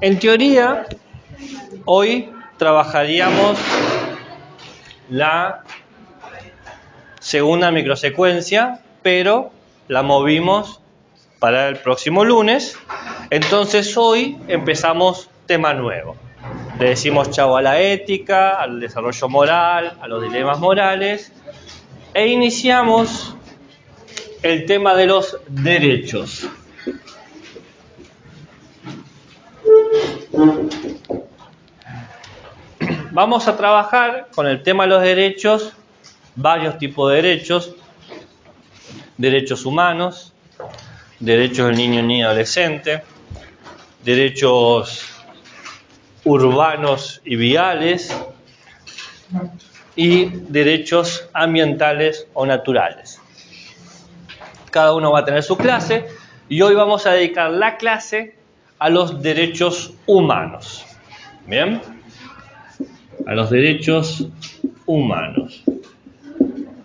En teoría, hoy trabajaríamos la segunda microsecuencia, pero la movimos para el próximo lunes. Entonces hoy empezamos tema nuevo. Le decimos chau a la ética, al desarrollo moral, a los dilemas morales, e iniciamos el tema de los derechos. Vamos a trabajar con el tema de los derechos, varios tipos de derechos: derechos humanos, derechos del niño, niña, adolescente, derechos urbanos y viales, y derechos ambientales o naturales. Cada uno va a tener su clase y hoy vamos a dedicar la clase a los derechos humanos. ¿Bien? A los derechos humanos.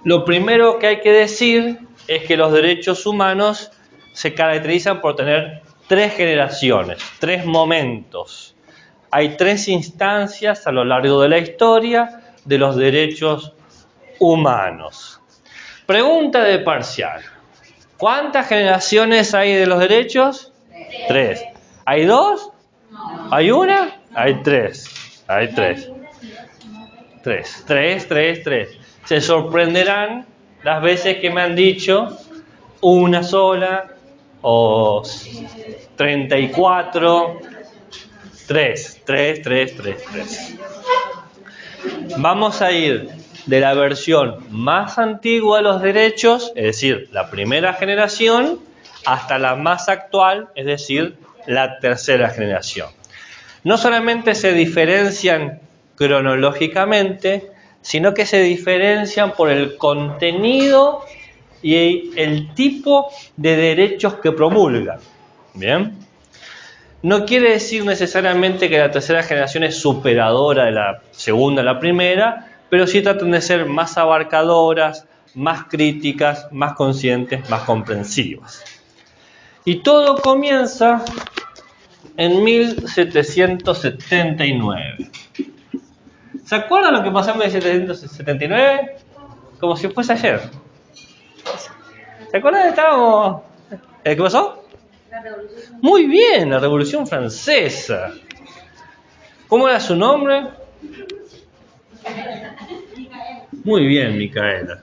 Lo primero que hay que decir es que los derechos humanos se caracterizan por tener 3 generaciones, 3 momentos. Hay 3 instancias a lo largo de la historia de los derechos humanos. Pregunta de parcial: ¿cuántas generaciones hay de los derechos? 3. ¿Hay 2? ¿Hay 1? Hay 3. Hay 3. 3. Se sorprenderán las veces que me han dicho una sola o 34. 3. Vamos a ir de la versión más antigua de los derechos, es decir, la primera generación, hasta la más actual, es decir, la tercera generación. No solamente se diferencian cronológicamente, sino que se diferencian por el contenido y el tipo de derechos que promulgan. ¿Bien? No quiere decir necesariamente que la tercera generación es superadora de la segunda a la primera, pero sí tratan de ser más abarcadoras, más críticas, más conscientes, más comprensivas. Y todo comienza en 1779. ¿Se acuerdan lo que pasó en 1779? Como si fuese ayer. ¿Se acuerdan? Estábamos... ¿Qué pasó? La Revolución. Muy bien, la Revolución Francesa. ¿Cómo era su nombre? Muy bien, Micaela.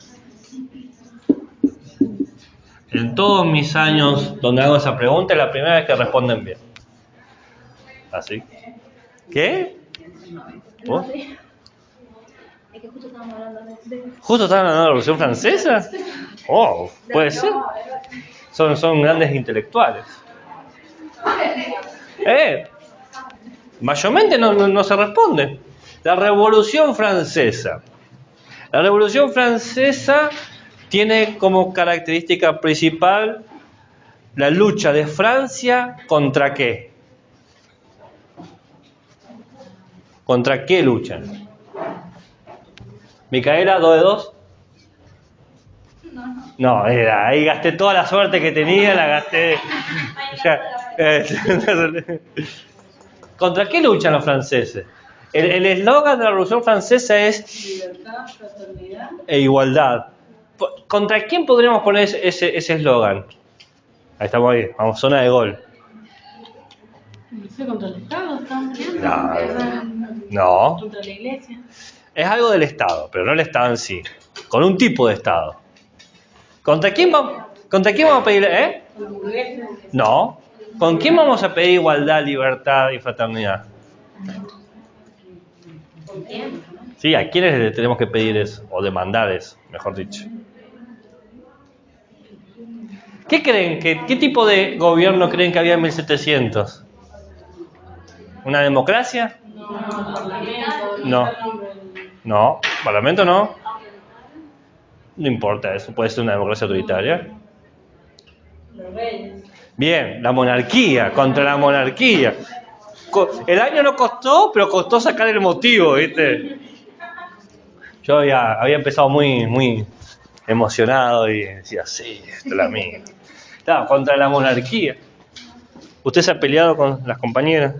En todos mis años donde hago esa pregunta es la primera vez que responden bien. ¿Así? ¿Qué? ¿Vos? Es que justo estábamos hablando de... ¿Justo estaban hablando de la Revolución Francesa? Oh, puede ser. Son grandes intelectuales. Mayormente no se responde. La Revolución Francesa. La Revolución Francesa tiene como característica principal la lucha de Francia ¿contra qué? ¿Contra qué luchan? ¿Micaela, 2 de 2? No, ahí gasté toda la suerte que tenía, la gasté. ¿Contra qué luchan los franceses? El eslogan de la Revolución Francesa es libertad, fraternidad e igualdad. ¿Contra quién podríamos poner ese eslogan? Ahí estamos ahí, vamos, zona de gol. No sé, contra el Estado están peleando. No. Contra la iglesia. Es algo del Estado, pero no el Estado en sí. Con un tipo de Estado. ¿Contra quién vamos a pedir? Los burgueses. No. ¿Con quién vamos a pedir igualdad, libertad y fraternidad? ¿Con quién? Sí, ¿a quiénes le tenemos que pedir eso? O demandar eso, mejor dicho. ¿Qué creen? ¿Qué tipo de gobierno creen que había en 1700? ¿Una democracia? No, parlamento. No. No, parlamento no. No importa, eso puede ser una democracia autoritaria. Los reyes. Bien, la monarquía, contra la monarquía. El año no costó, pero costó sacar el motivo, ¿viste? Yo había empezado muy emocionado y decía, sí, esto es la mía. Claro, contra la monarquía. ¿Usted se ha peleado con las compañeras?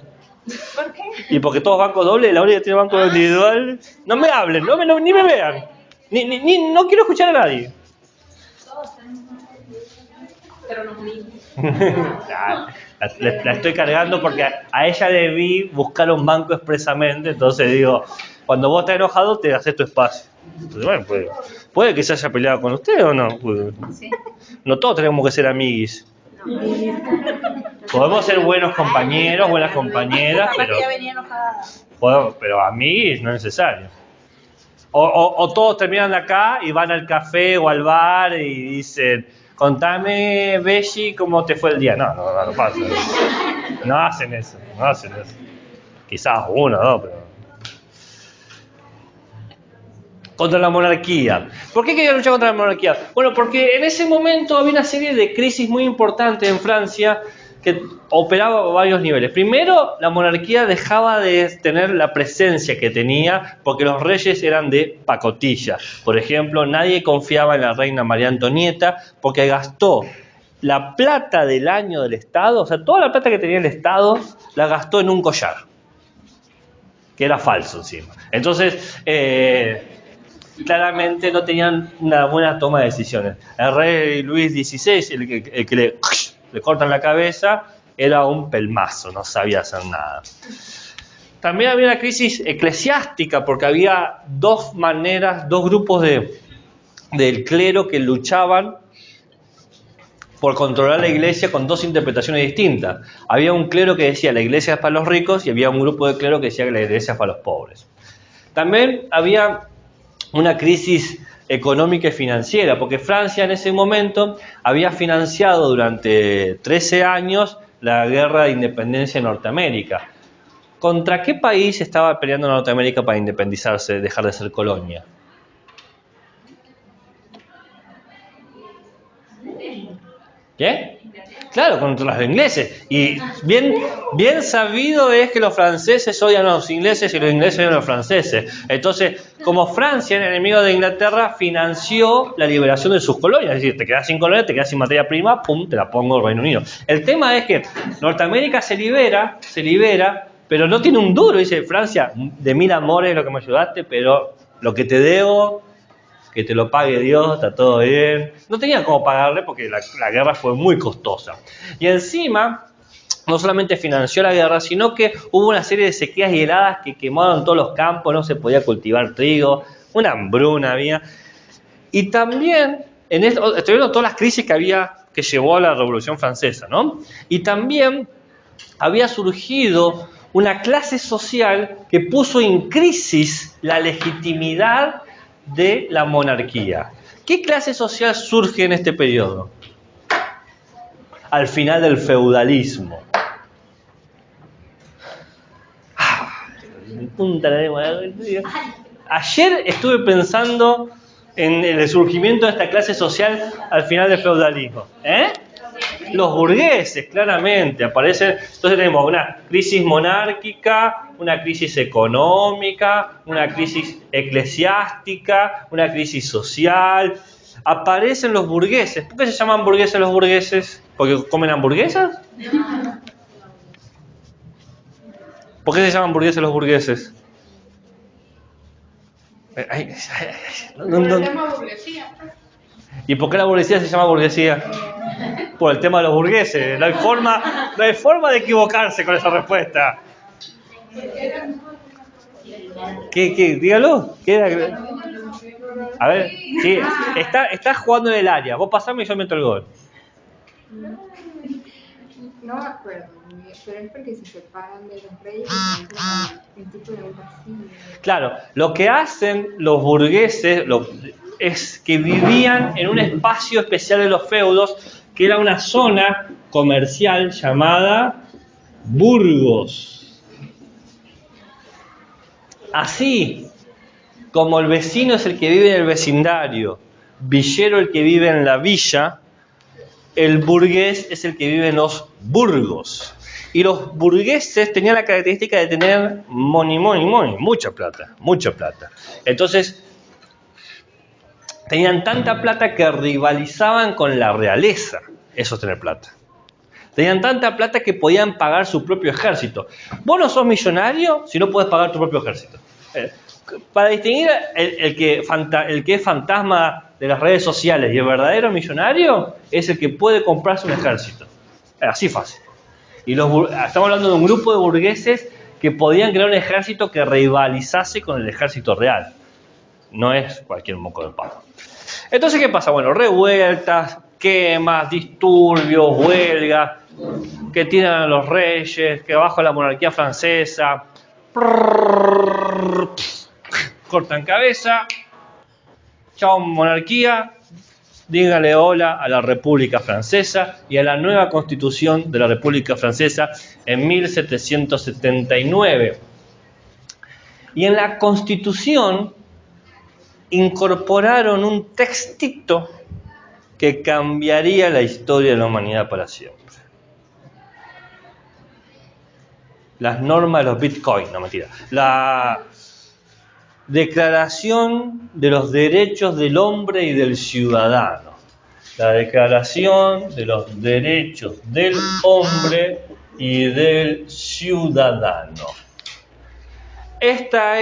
Y porque todos bancos dobles, la única que tiene banco individual. No me hablen, ni me vean. No quiero escuchar a nadie. Pero nos unimos. La estoy cargando porque a ella le vi buscar un banco expresamente. Entonces digo, cuando vos estás enojado, te haces tu espacio. Entonces, bueno, puede que se haya peleado con usted o no. Sí. No todos tenemos que ser amiguis. Podemos ser buenos compañeros, buenas compañeras, Capaz que ya venía enojada. pero amiguis no es necesario. O todos terminan de acá y van al café o al bar y dicen, contame, Beshi, cómo te fue el día. No pasa. No hacen eso. Quizás uno, ¿no? Pero... Contra la monarquía. ¿Por qué quería luchar contra la monarquía? Bueno, porque en ese momento había una serie de crisis muy importantes en Francia que operaba a varios niveles. Primero, la monarquía dejaba de tener la presencia que tenía porque los reyes eran de pacotilla. Por ejemplo, nadie confiaba en la reina María Antonieta porque gastó la plata del año del Estado, o sea, toda la plata que tenía el Estado la gastó en un collar, que era falso encima. Entonces, claramente no tenían una buena toma de decisiones. El rey Luis XVI, el que le cortan la cabeza, era un pelmazo, no sabía hacer nada. También había una crisis eclesiástica porque había dos grupos del clero que luchaban por controlar la iglesia con dos interpretaciones distintas. Había un clero que decía la iglesia es para los ricos y había un grupo de clero que decía que la iglesia es para los pobres. También había una crisis económica y financiera, porque Francia en ese momento había financiado durante 13 años la guerra de independencia en Norteamérica. ¿Contra qué país estaba peleando Norteamérica para independizarse, dejar de ser colonia? ¿Qué? Claro, contra los ingleses. Y bien sabido es que los franceses odian a los ingleses y los ingleses odian a los franceses. Entonces, como Francia, el enemigo de Inglaterra, financió la liberación de sus colonias. Es decir, te quedas sin colonia, te quedas sin materia prima, pum, te la pongo el Reino Unido. El tema es que Norteamérica se libera, pero no tiene un duro. Dice, Francia, de mil amores lo que me ayudaste, pero lo que te debo... que te lo pague Dios, está todo bien. No tenía cómo pagarle porque la guerra fue muy costosa. Y encima, no solamente financió la guerra, sino que hubo una serie de sequías y heladas que quemaron todos los campos, no se podía cultivar trigo, una hambruna había. Y también, estoy viendo todas las crisis que llevó a la Revolución Francesa, ¿no? Y también había surgido una clase social que puso en crisis la legitimidad de la monarquía. ¿Qué clase social surge en este periodo? Al final del feudalismo. Ayer estuve pensando en el surgimiento de esta clase social al final del feudalismo. Los burgueses, claramente, aparecen. Entonces tenemos una crisis monárquica, una crisis económica, una crisis eclesiástica, una crisis social. Aparecen los burgueses. ¿Por qué se llaman burgueses los burgueses? ¿Porque comen hamburguesas? ¿Por qué se llaman burgueses los burgueses? ¿Y por qué la burguesía se llama burguesía? Por el tema de los burgueses. No hay forma de equivocarse con esa respuesta. ¿Qué? Dígalo. ¿Qué era? A ver, sí, está jugando en el área. Vos pasame y yo meto el gol. No me acuerdo, pero es porque se separan de los reyes y el tipo de algo así. Claro, lo que hacen los burgueses es que vivían en un espacio especial de los feudos, que era una zona comercial llamada burgos. Así como el vecino es el que vive en el vecindario, villero el que vive en la villa, el burgués es el que vive en los burgos. Y los burgueses tenían la característica de tener money, mucha plata. Entonces, tenían tanta plata que rivalizaban con la realeza. Eso es tener plata. Tenían tanta plata que podían pagar su propio ejército. Vos no sos millonario si no podés pagar tu propio ejército. Para distinguir el que es fantasma de las redes sociales y el verdadero millonario es el que puede comprarse un ejército. Así fácil. Y estamos hablando de un grupo de burgueses que podían crear un ejército que rivalizase con el ejército real. No es cualquier moco de pavo. Entonces, ¿qué pasa? Bueno, revueltas, quemas, disturbios, huelgas, que tiran a los reyes, que bajo la monarquía francesa, cortan cabeza, chao monarquía, dígale hola a la República Francesa y a la nueva constitución de la República Francesa en 1779. Y en la constitución incorporaron un textito que cambiaría la historia de la humanidad para siempre. Las normas de los bitcoins, no mentira. La Declaración de los Derechos del Hombre y del Ciudadano. La Declaración de los Derechos del Hombre y del Ciudadano. Esta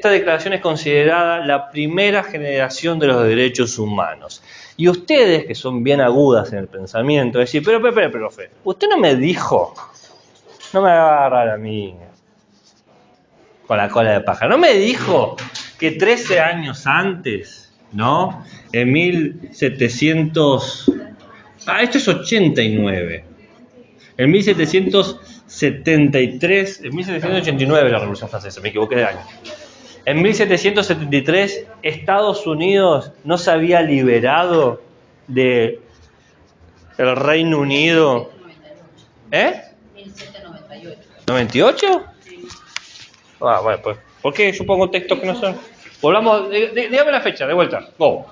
declaración es considerada la primera generación de los derechos humanos. Y ustedes, que son bien agudas en el pensamiento, decir, pero, profe, usted no me dijo, no me va a agarrar a mí con la cola de paja, no me dijo que 13 años antes, ¿no? En 1700, esto es 89, en 1773, en 1789 la Revolución Francesa, me equivoqué de año. En 1773 Estados Unidos no se había liberado del Reino Unido. 1798. ¿98? Bueno, pues, ¿por qué yo pongo textos que no son? Volvamos, dígame la fecha, de vuelta. Go.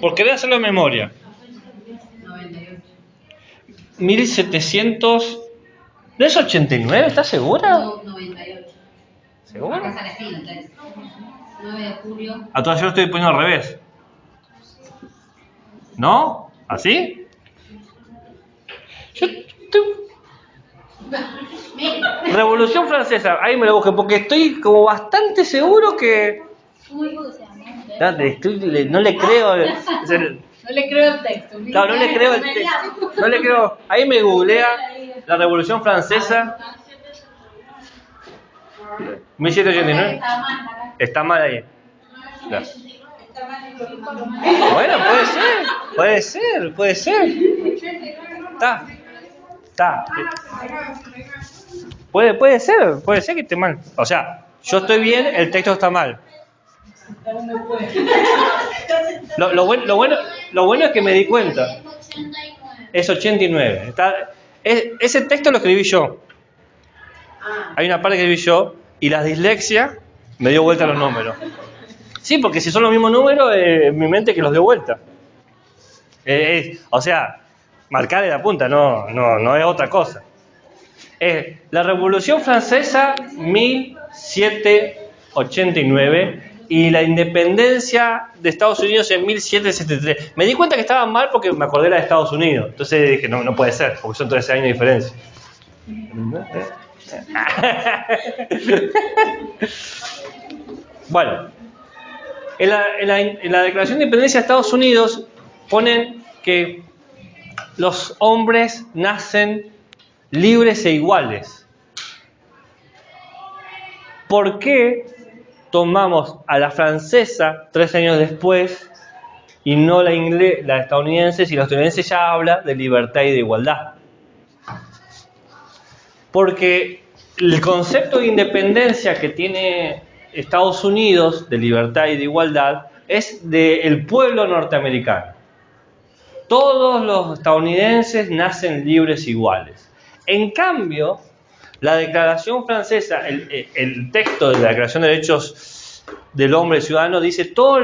Por querer hacerlo de memoria. 98. 1700. ¿No es 89? ¿Estás segura? No, 98. ¿Segura? Acá sale así, entonces. 9 de julio. A todas yo lo estoy poniendo al revés. ¿No? ¿Así? Revolución Francesa, ahí me lo busqué, porque estoy como bastante seguro que... ¿Cómo dijo que se llama? No le creo... No le creo el texto. No, no le creo el texto. No le creo. Ahí me googlea la Revolución Francesa. 1789. Está mal ahí. No. Bueno, puede ser. Está. Puede ser que esté mal. O sea, yo estoy bien, el texto está mal. Lo bueno es que me di cuenta. Es 89. Ese texto lo escribí yo. Hay una parte que escribí yo y la dislexia me dio vuelta los números. Sí, porque si son los mismos números, en mi mente que los dio vuelta. O sea, marcarle la punta, no es otra cosa. La Revolución Francesa, 1789, y la independencia de Estados Unidos en 1773. Me di cuenta que estaba mal porque me acordé de la de Estados Unidos. Entonces dije, no puede ser, porque son 13 años de diferencia. Bueno, en la Declaración de Independencia de Estados Unidos ponen que los hombres nacen libres e iguales. ¿Por qué tomamos a la francesa 13 años después y no la estadounidense, si la estadounidense ya habla de libertad y de igualdad? Porque el concepto de independencia que tiene Estados Unidos, de libertad y de igualdad, es del pueblo norteamericano. Todos los estadounidenses nacen libres e iguales. En cambio, la Declaración Francesa, el texto de la Declaración de Derechos del Hombre y Ciudadano dice todos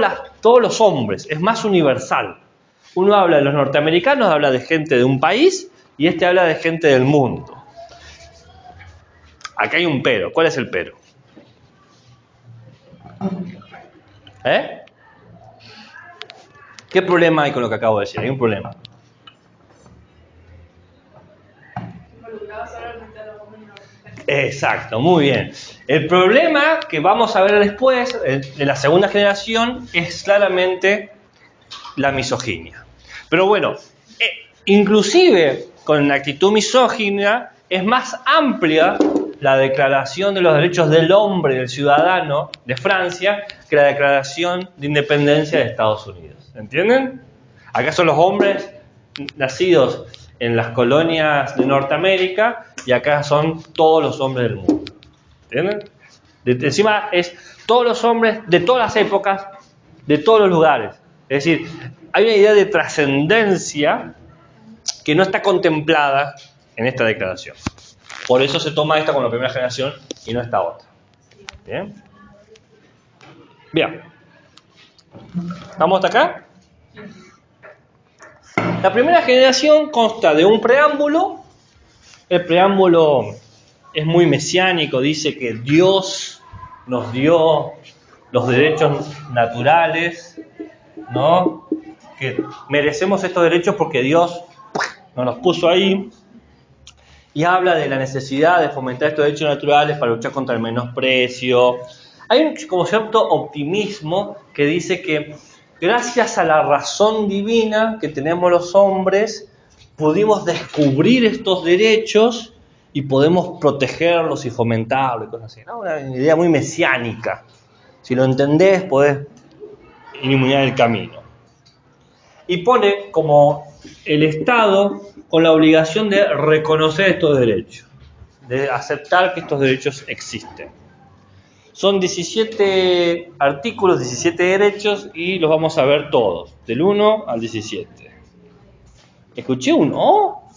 los hombres, es más universal. Uno habla de los norteamericanos, habla de gente de un país, y este habla de gente del mundo. Acá hay un pero. ¿Cuál es el pero? ¿Qué problema hay con lo que acabo de decir? Hay un problema. Exacto, muy bien. El problema que vamos a ver después, de la segunda generación, es claramente la misoginia. Pero bueno, inclusive con la actitud misógina es más amplia la Declaración de los Derechos del Hombre y del Ciudadano de Francia que la Declaración de Independencia de Estados Unidos. ¿Entienden? Acá son los hombres nacidos en las colonias de Norteamérica y acá son todos los hombres del mundo. ¿Entienden? Encima es todos los hombres de todas las épocas, de todos los lugares. Es decir, hay una idea de trascendencia que no está contemplada en esta declaración. Por eso se toma esta como la primera generación y no esta otra. ¿Bien? Bien. ¿Estamos hasta acá? La primera generación consta de un preámbulo. El preámbulo es muy mesiánico, dice que Dios nos dio los derechos naturales, ¿no? Que merecemos estos derechos porque Dios nos los puso ahí. Y habla de la necesidad de fomentar estos derechos naturales para luchar contra el menosprecio. Hay un como cierto optimismo que dice que gracias a la razón divina que tenemos los hombres, pudimos descubrir estos derechos y podemos protegerlos y fomentarlos y cosas así, ¿no? Una idea muy mesiánica. Si lo entendés, podés iluminar el camino. Y pone como el Estado con la obligación de reconocer estos derechos, de aceptar que estos derechos existen. Son 17 artículos, 17 derechos y los vamos a ver todos, del 1 al 17. ¿Escuché un O?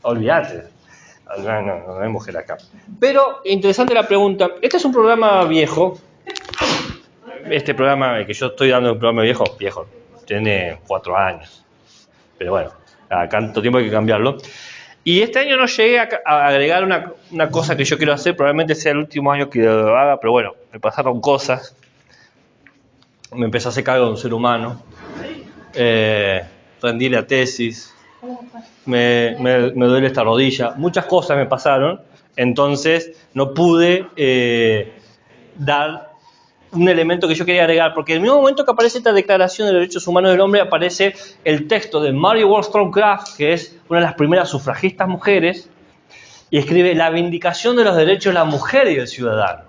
Olvídate. No hay mujer acá. Pero interesante la pregunta. Este es un programa viejo. Este programa que yo estoy dando es un programa viejo, tiene 4 años. Pero bueno, cada tanto tiempo hay que cambiarlo. Y este año no llegué a agregar una cosa que yo quiero hacer, probablemente sea el último año que lo haga, pero bueno, me pasaron cosas. Me empecé a hacer cargo de un ser humano. Rendí la tesis. Me duele esta rodilla. Muchas cosas me pasaron. Entonces no pude dar un elemento que yo quería agregar, porque en el mismo momento que aparece esta Declaración de los Derechos Humanos del Hombre, aparece el texto de Mary Wollstonecraft, que es una de las primeras sufragistas mujeres, y escribe la vindicación de los derechos de la mujer y del ciudadano.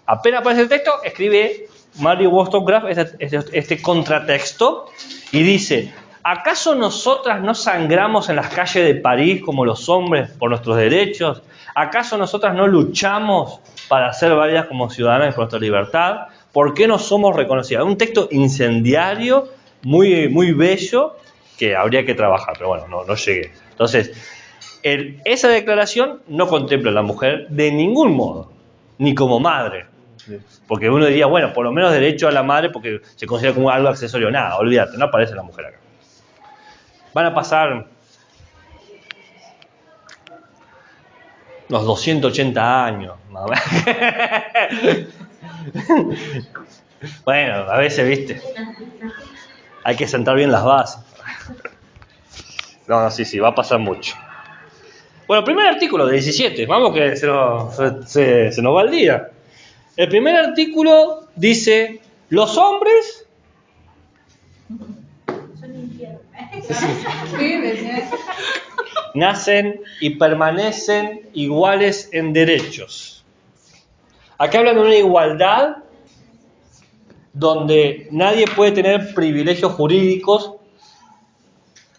Apenas aparece el texto, escribe Mary Wollstonecraft este contratexto y dice: ¿acaso nosotras no sangramos en las calles de París como los hombres por nuestros derechos? ¿Acaso nosotras no luchamos para ser válidas como ciudadanas por nuestra libertad? ¿Por qué no somos reconocidas? Un texto incendiario, muy, muy bello, que habría que trabajar, pero bueno, no llegué. Entonces, esa declaración no contempla a la mujer de ningún modo, ni como madre. Porque uno diría, bueno, por lo menos derecho a la madre porque se considera como algo accesorio. Nada, olvídate, no aparece la mujer acá. Van a pasar los 280 años. Bueno, a veces, viste, hay que sentar bien las bases. No, sí, va a pasar mucho. Bueno, primer artículo de 17. Vamos que se nos va el día. El primer artículo dice: los hombres nacen y permanecen iguales en derechos. Acá hablan de una igualdad donde nadie puede tener privilegios jurídicos,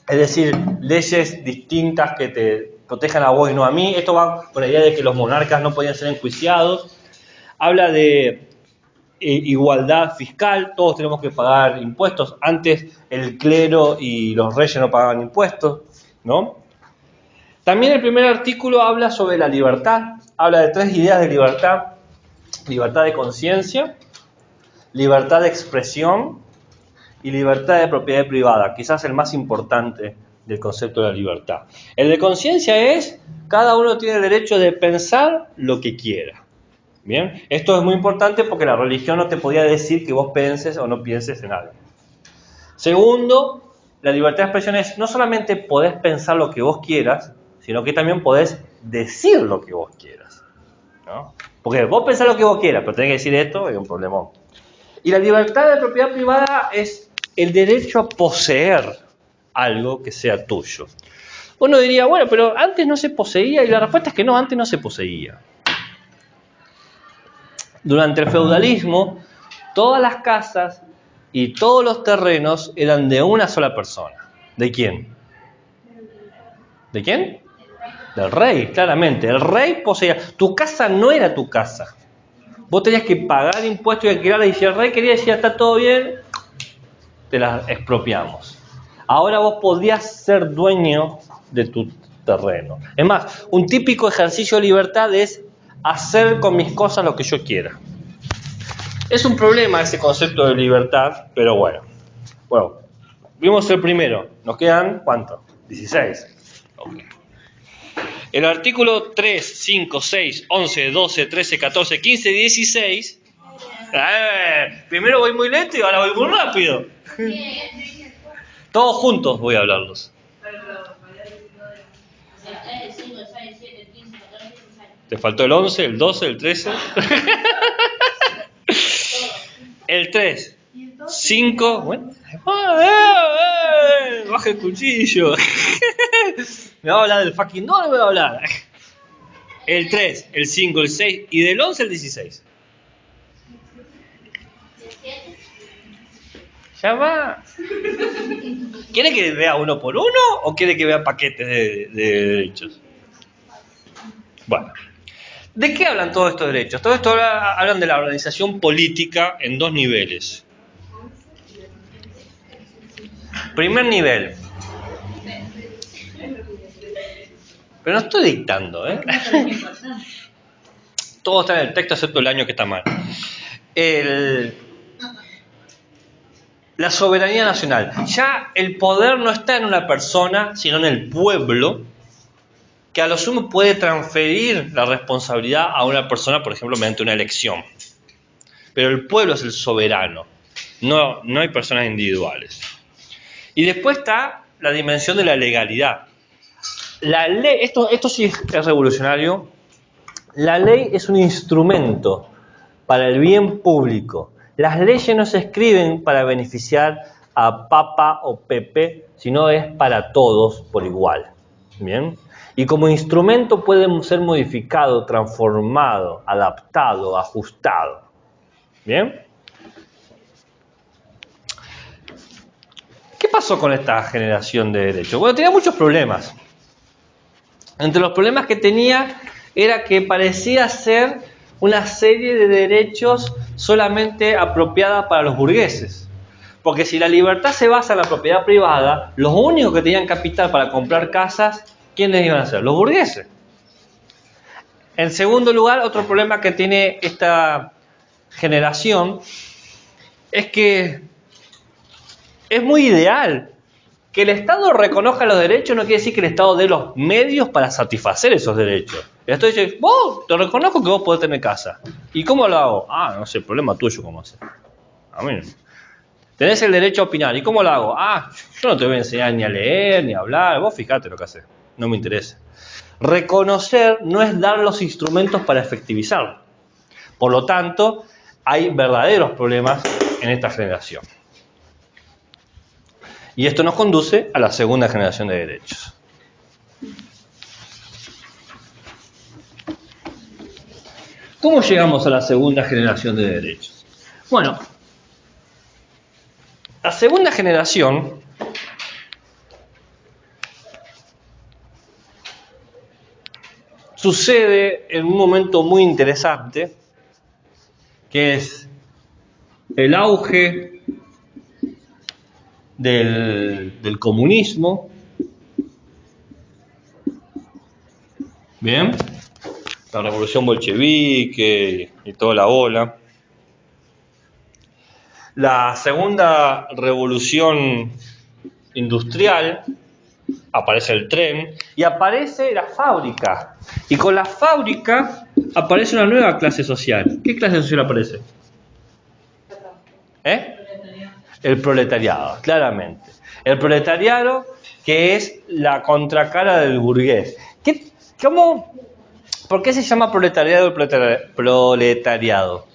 es decir, leyes distintas que te protejan a vos y no a mí. Esto va con la idea de que los monarcas no podían ser enjuiciados. Habla de igualdad fiscal, todos tenemos que pagar impuestos. Antes el clero y los reyes no pagaban impuestos, ¿no? También el primer artículo habla sobre la libertad. Habla de 3 ideas de libertad: libertad de conciencia, libertad de expresión y libertad de propiedad privada. Quizás el más importante del concepto de la libertad. El de conciencia es: cada uno tiene el derecho de pensar lo que quiera. Bien, esto es muy importante porque la religión no te podía decir que vos pienses o no pienses en algo. Segundo, la libertad de expresión es no solamente podés pensar lo que vos quieras, sino que también podés decir lo que vos quieras, ¿no? Porque vos pensás lo que vos quieras, pero tenés que decir esto, es un problemón. Y la libertad de propiedad privada es el derecho a poseer algo que sea tuyo. Uno diría, bueno, pero antes no se poseía, y la respuesta es que no, antes no se poseía. Durante el feudalismo, todas las casas y todos los terrenos eran de una sola persona. ¿De quién? ¿De quién? Del rey, claramente. El rey poseía. Tu casa no era tu casa. Vos tenías que pagar impuestos y alquilarla, y si el rey quería decir, está todo bien, te las expropiamos. Ahora vos podías ser dueño de tu terreno. Es más, un típico ejercicio de libertad es hacer con mis cosas lo que yo quiera. Es un problema ese concepto de libertad, pero bueno. Bueno, vimos el primero. Nos quedan, ¿cuánto? 16. Okay. El artículo 3, 5, 6, 11, 12, 13, 14, 15, 16. Primero voy muy lento y ahora voy muy rápido. Todos juntos voy a hablarlos. Te faltó el 11, el 12, el 13. El 3, 5. Bueno. Baja el cuchillo. Me va a hablar del fucking no, me va a hablar. El 3, el 5, el 6 y del 11 al 16. Ya va. ¿Quiere que vea uno por uno o quiere que vea paquetes de derechos? Bueno. ¿De qué hablan todos estos derechos? Todo esto hablan de la organización política en dos niveles. Primer nivel. Pero no estoy dictando, ¿eh? Todo está en el texto excepto el año que está mal. La soberanía nacional. Ya el poder no está en una persona, sino en el pueblo, que a lo sumo puede transferir la responsabilidad a una persona, por ejemplo, mediante una elección. Pero el pueblo es el soberano. No hay personas individuales. Y después está la dimensión de la legalidad. La ley, esto sí es revolucionario. La ley es un instrumento para el bien público. Las leyes no se escriben para beneficiar a Papa o Pepe, sino es para todos por igual. ¿Bien? Y como instrumento puede ser modificado, transformado, adaptado, ajustado. ¿Bien? ¿Qué pasó con esta generación de derechos? Bueno, tenía muchos problemas. Entre los problemas que tenía era que parecía ser una serie de derechos solamente apropiada para los burgueses. Porque si la libertad se basa en la propiedad privada, los únicos que tenían capital para comprar casas, ¿quiénes iban a ser? Los burgueses. En segundo lugar, otro problema que tiene esta generación es que es muy ideal. Que el Estado reconozca los derechos no quiere decir que el Estado dé los medios para satisfacer esos derechos. El Estado dice, vos, te reconozco que vos podés tener casa. ¿Y cómo lo hago? No sé, problema tuyo cómo hacer. A mí no. Tenés el derecho a opinar. ¿Y cómo lo hago? Yo no te voy a enseñar ni a leer, ni a hablar. Vos fijate lo que haces. No me interesa. Reconocer no es dar los instrumentos para efectivizarlo. Por lo tanto, hay verdaderos problemas en esta generación. Y esto nos conduce a la segunda generación de derechos. ¿Cómo llegamos a la segunda generación de derechos? Bueno, la segunda generación sucede en un momento muy interesante, que es el auge del comunismo. Bien, la revolución bolchevique y toda la bola. La segunda revolución industrial, aparece el tren y aparece la fábrica. Y con la fábrica aparece una nueva clase social. ¿Qué clase social aparece? El proletariado, claramente. El proletariado, que es la contracara del burgués. ¿Por qué se llama proletariado el proletariado?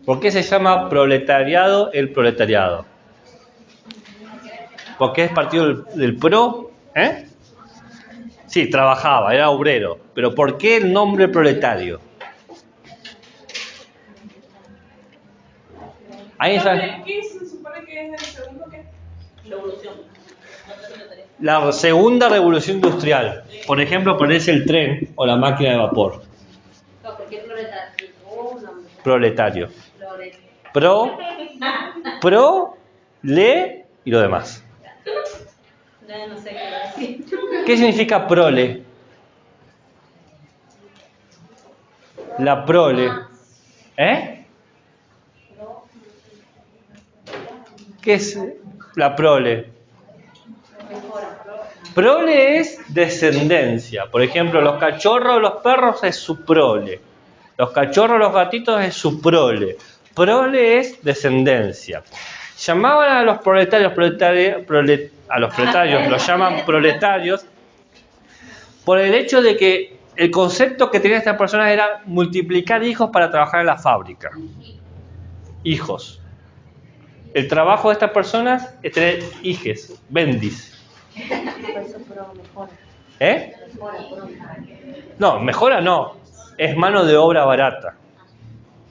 ¿Por qué se llama proletariado el proletariado? Porque es partido del pro, ¿eh? Sí, trabajaba, era obrero. Pero ¿por qué el nombre proletario? Ahí sabe. ¿Qué se supone que es el segundo qué? Revolución. La segunda revolución industrial. Por ejemplo, aparece el tren o la máquina de vapor. No, ¿por qué proletario? Oh, no. Proletario. Proletario. Pro, le y lo demás. No sé qué decir. ¿Qué significa prole? La prole. ¿Eh? ¿Qué es la prole? Prole es descendencia. Por ejemplo, los cachorros de los perros es su prole. Los cachorros de los gatitos es su prole. Prole es descendencia. Llamaban a los proletarios, los llaman proletarios, por el hecho de que el concepto que tenían estas personas era multiplicar hijos para trabajar en la fábrica. Hijos. El trabajo de estas personas es tener hijes, bendis. ¿Eh? No, mejora no. Es mano de obra barata.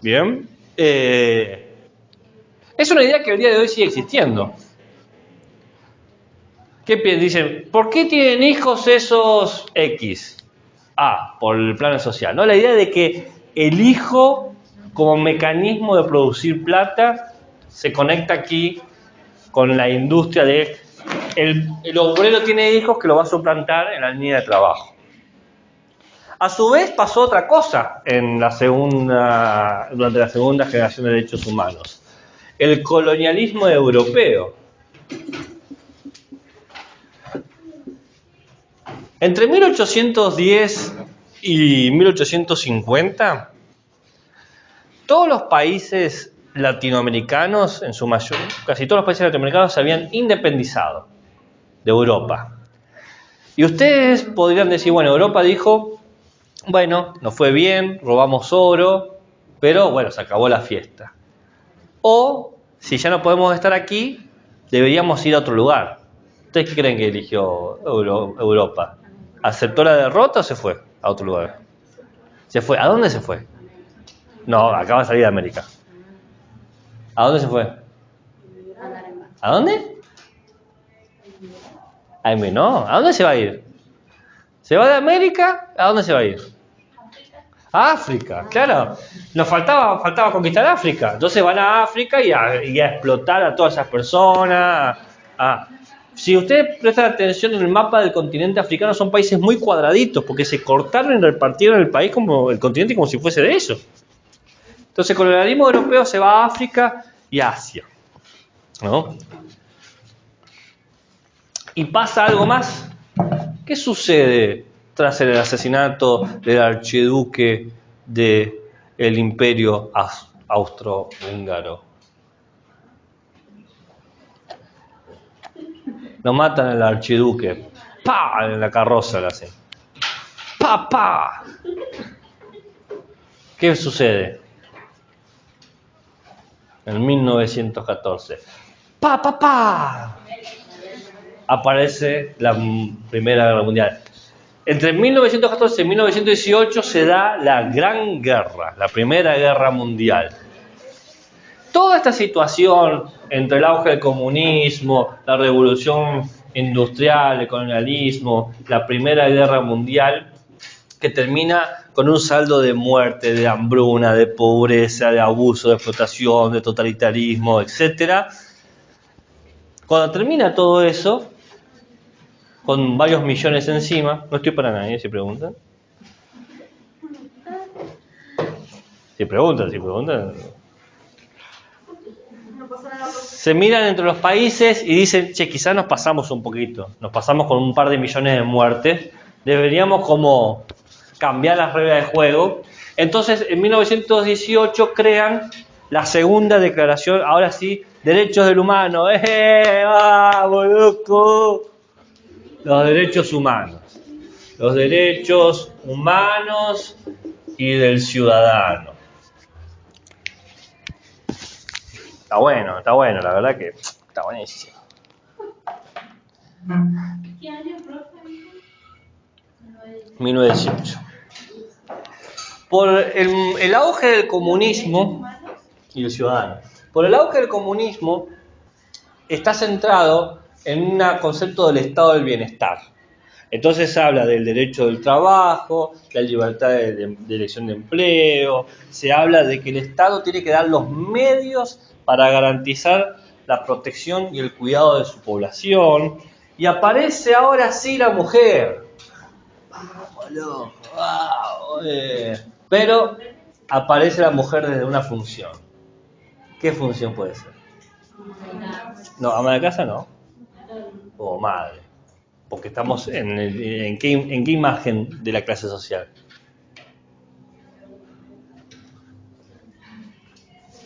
¿Bien? Es una idea que el día de hoy sigue existiendo. ¿Qué dicen? ¿Por qué tienen hijos esos X? Por el plano social. ¿No? La idea de que el hijo, como mecanismo de producir plata, se conecta aquí con la industria de... El obrero tiene hijos que lo va a suplantar en la línea de trabajo. A su vez pasó otra cosa durante la segunda generación de derechos humanos. El colonialismo europeo. Entre 1810 y 1850, todos los países latinoamericanos, en su mayoría, casi todos los países latinoamericanos se habían independizado de Europa. Y ustedes podrían decir, bueno, Europa dijo, bueno, nos fue bien, robamos oro, pero bueno, se acabó la fiesta. O, si ya no podemos estar aquí, deberíamos ir a otro lugar. ¿Ustedes qué creen que eligió Europa? ¿Aceptó la derrota o se fue a otro lugar? ¿Se fue? ¿A dónde se fue? No, acaba de salir de América. ¿A dónde se fue? ¿A dónde? No, ¿a dónde se va a ir? ¿Se va de América? ¿A dónde se va a ir? A África, claro. Nos faltaba conquistar África. Entonces van a África y a explotar a todas esas personas. Si ustedes prestan atención en el mapa del continente africano, son países muy cuadraditos, porque se cortaron y repartieron el país como el continente como si fuese de ellos. Entonces el colonialismo europeo se va a África y a Asia, ¿no? Y pasa algo más. ¿Qué sucede tras el asesinato del archiduque del Imperio Austrohúngaro? Lo matan al archiduque. ¡Pah! En la carroza le hacen. ¡Pah, pah! ¿Qué sucede? En 1914. ¡Pah, pah, pah! Aparece la Primera Guerra Mundial. Entre 1914 y 1918 se da la Gran Guerra, la Primera Guerra Mundial. Toda esta situación entre el auge del comunismo, la revolución industrial, el colonialismo, la Primera Guerra Mundial, que termina con un saldo de muerte, de hambruna, de pobreza, de abuso, de explotación, de totalitarismo, etc. Cuando termina todo eso, con varios millones encima, no estoy para nadie, si preguntan. Si preguntan. Se miran entre los países y dicen, che, quizás nos pasamos un poquito, nos pasamos con un par de millones de muertes, deberíamos como cambiar las reglas de juego. Entonces, en 1918 crean la segunda declaración, ahora sí, derechos del humano. ¡Vamos, loco! Los derechos humanos. Los derechos humanos y del ciudadano. Está bueno, la verdad que está buenísimo. ¿Qué año, profe? 1918. Por el auge del comunismo y el ciudadano. Por el auge del comunismo está centrado en un concepto del estado del bienestar. Entonces habla del derecho del trabajo, la libertad de elección de empleo, se habla de que el Estado tiene que dar los medios para garantizar la protección y el cuidado de su población. Y aparece ahora sí la mujer. Vamos, loco, vamos, Pero aparece la mujer desde una función. ¿Qué función puede ser? No, ama de casa no. O madre. Porque estamos ¿en qué imagen de la clase social?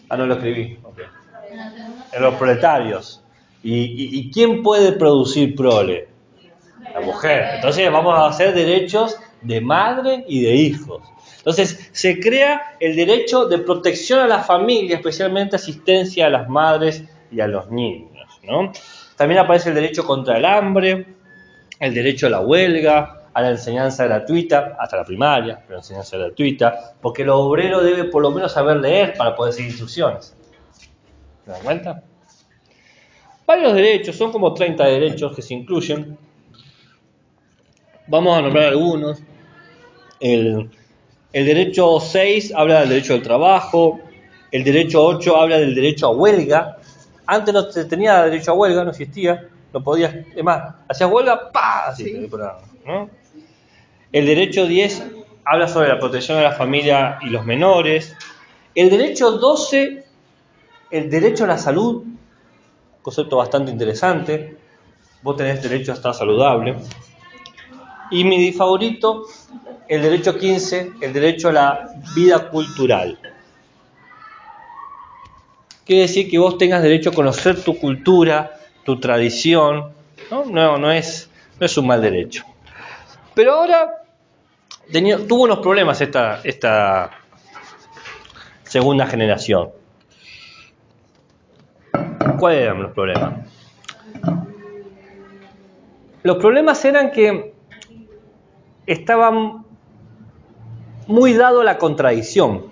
Ah, no lo escribí. Okay. En los proletarios. ¿Y quién puede producir prole? La mujer. Entonces vamos a hacer derechos de madre y de hijos. Entonces se crea el derecho de protección a la familia, especialmente asistencia a las madres y a los niños, ¿no? También aparece el derecho contra el hambre, el derecho a la huelga, a la enseñanza gratuita, hasta la primaria, pero enseñanza gratuita, porque el obrero debe por lo menos saber leer para poder seguir instrucciones. ¿Se dan cuenta? Varios derechos, son como 30 derechos que se incluyen. Vamos a nombrar algunos. El derecho 6 habla del derecho del trabajo, el derecho 8 habla del derecho a huelga. Antes no se tenía derecho a huelga, no existía, no podías, es más, hacías huelga, ¡pah! Así, sí. ¿No? El derecho 10 habla sobre la protección de la familia y los menores. El derecho 12, el derecho a la salud, concepto bastante interesante. Vos tenés derecho a estar saludable. Y mi favorito, el derecho 15, el derecho a la vida cultural. Quiere decir que vos tengas derecho a conocer tu cultura, tu tradición. No es un mal derecho. Pero ahora tuvo unos problemas esta segunda generación. ¿Cuáles eran los problemas? Los problemas eran que estaban muy dado a la contradicción.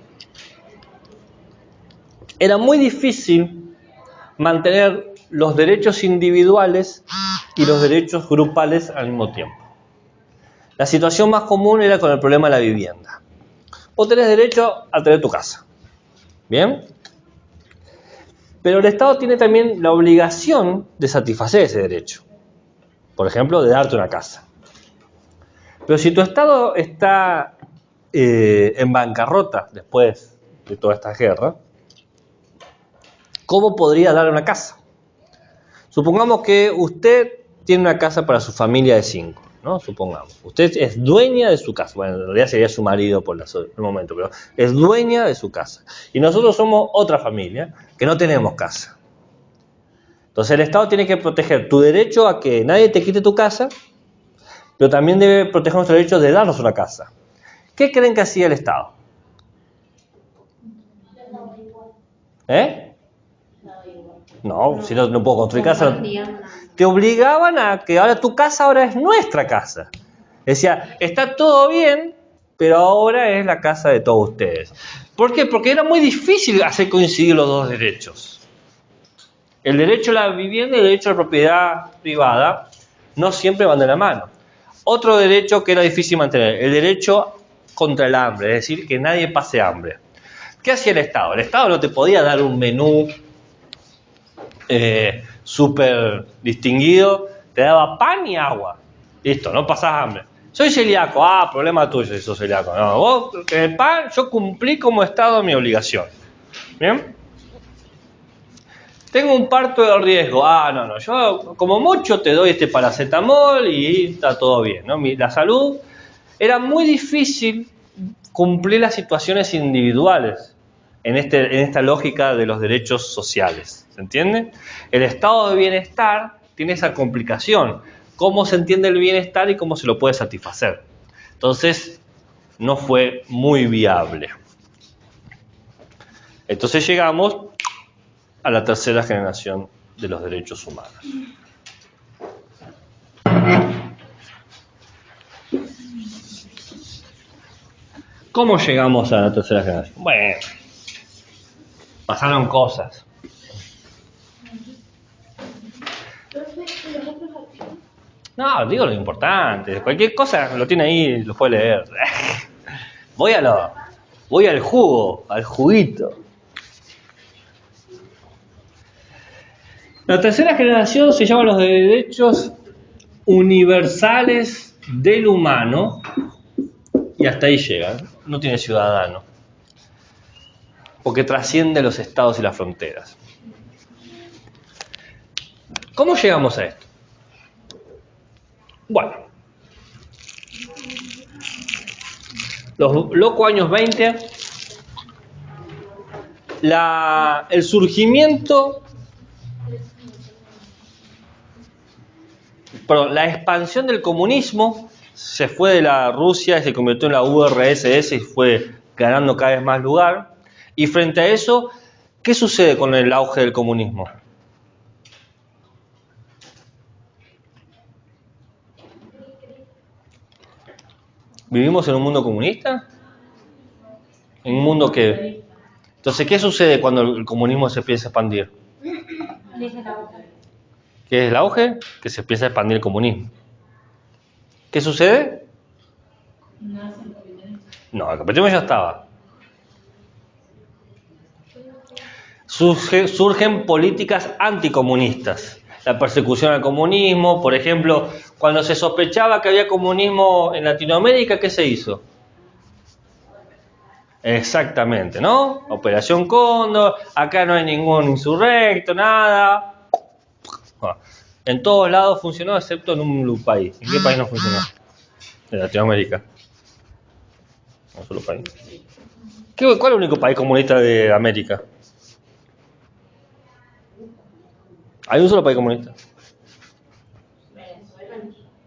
Era muy difícil mantener los derechos individuales y los derechos grupales al mismo tiempo. La situación más común era con el problema de la vivienda. Vos tenés derecho a tener tu casa. ¿Bien? Pero el Estado tiene también la obligación de satisfacer ese derecho. Por ejemplo, de darte una casa. Pero si tu Estado está en bancarrota después de toda esta guerra, ¿cómo podría dar una casa? Supongamos que usted tiene una casa para su familia de 5, ¿no? Supongamos. Usted es dueña de su casa. Bueno, en realidad sería su marido por el momento, pero es dueña de su casa. Y nosotros somos otra familia que no tenemos casa. Entonces el Estado tiene que proteger tu derecho a que nadie te quite tu casa, pero también debe proteger nuestro derecho de darnos una casa. ¿Qué creen que hacía el Estado? No, si no puedo construir casa. Te obligaban a que ahora tu casa ahora es nuestra casa. Decía, está todo bien, pero ahora es la casa de todos ustedes. ¿Por qué? Porque era muy difícil hacer coincidir los dos derechos. El derecho a la vivienda y el derecho a la propiedad privada no siempre van de la mano. Otro derecho que era difícil mantener, el derecho contra el hambre, es decir, que nadie pase hambre. ¿Qué hacía el Estado? El Estado no te podía dar un menú súper distinguido, te daba pan y agua. Listo, no pasás hambre. Soy celíaco, problema tuyo si sos celíaco. No, vos, el pan, yo cumplí como Estado mi obligación. ¿Bien? Tengo un parto de riesgo. No, yo como mucho te doy paracetamol y está todo bien, ¿no? La salud era muy difícil cumplir las situaciones individuales en esta lógica de los derechos sociales. ¿Se entiende? El estado de bienestar tiene esa complicación. ¿Cómo se entiende el bienestar y cómo se lo puede satisfacer? Entonces, no fue muy viable. Entonces llegamos a la tercera generación de los derechos humanos. ¿Cómo llegamos a la tercera generación? Bueno, pasaron cosas. No, digo lo importante. Cualquier cosa lo tiene ahí, lo puede leer. Voy al jugo, al juguito. La tercera generación se llama los derechos universales del humano y hasta ahí llega. No tiene ciudadano. Porque trasciende los estados y las fronteras. ¿Cómo llegamos a esto? Bueno, los locos años 20, el surgimiento, la expansión del comunismo se fue de la Rusia y se convirtió en la URSS y fue ganando cada vez más lugar. Y frente a eso, ¿qué sucede con el auge del comunismo? ¿Vivimos en un mundo comunista? ¿En un mundo que...? Entonces, ¿qué sucede cuando el comunismo se empieza a expandir? ¿Qué es el auge? Que se empieza a expandir el comunismo. ¿Qué sucede? No, el capitalismo ya estaba. Surgen políticas anticomunistas. La persecución al comunismo, por ejemplo, cuando se sospechaba que había comunismo en Latinoamérica, ¿qué se hizo? Exactamente, ¿no? Operación Cóndor, acá no hay ningún insurrecto, nada. En todos lados funcionó, excepto en un país. ¿En qué país no funcionó? En Latinoamérica. Un solo país. ¿Cuál es el único país comunista de América? ¿Hay un solo país comunista?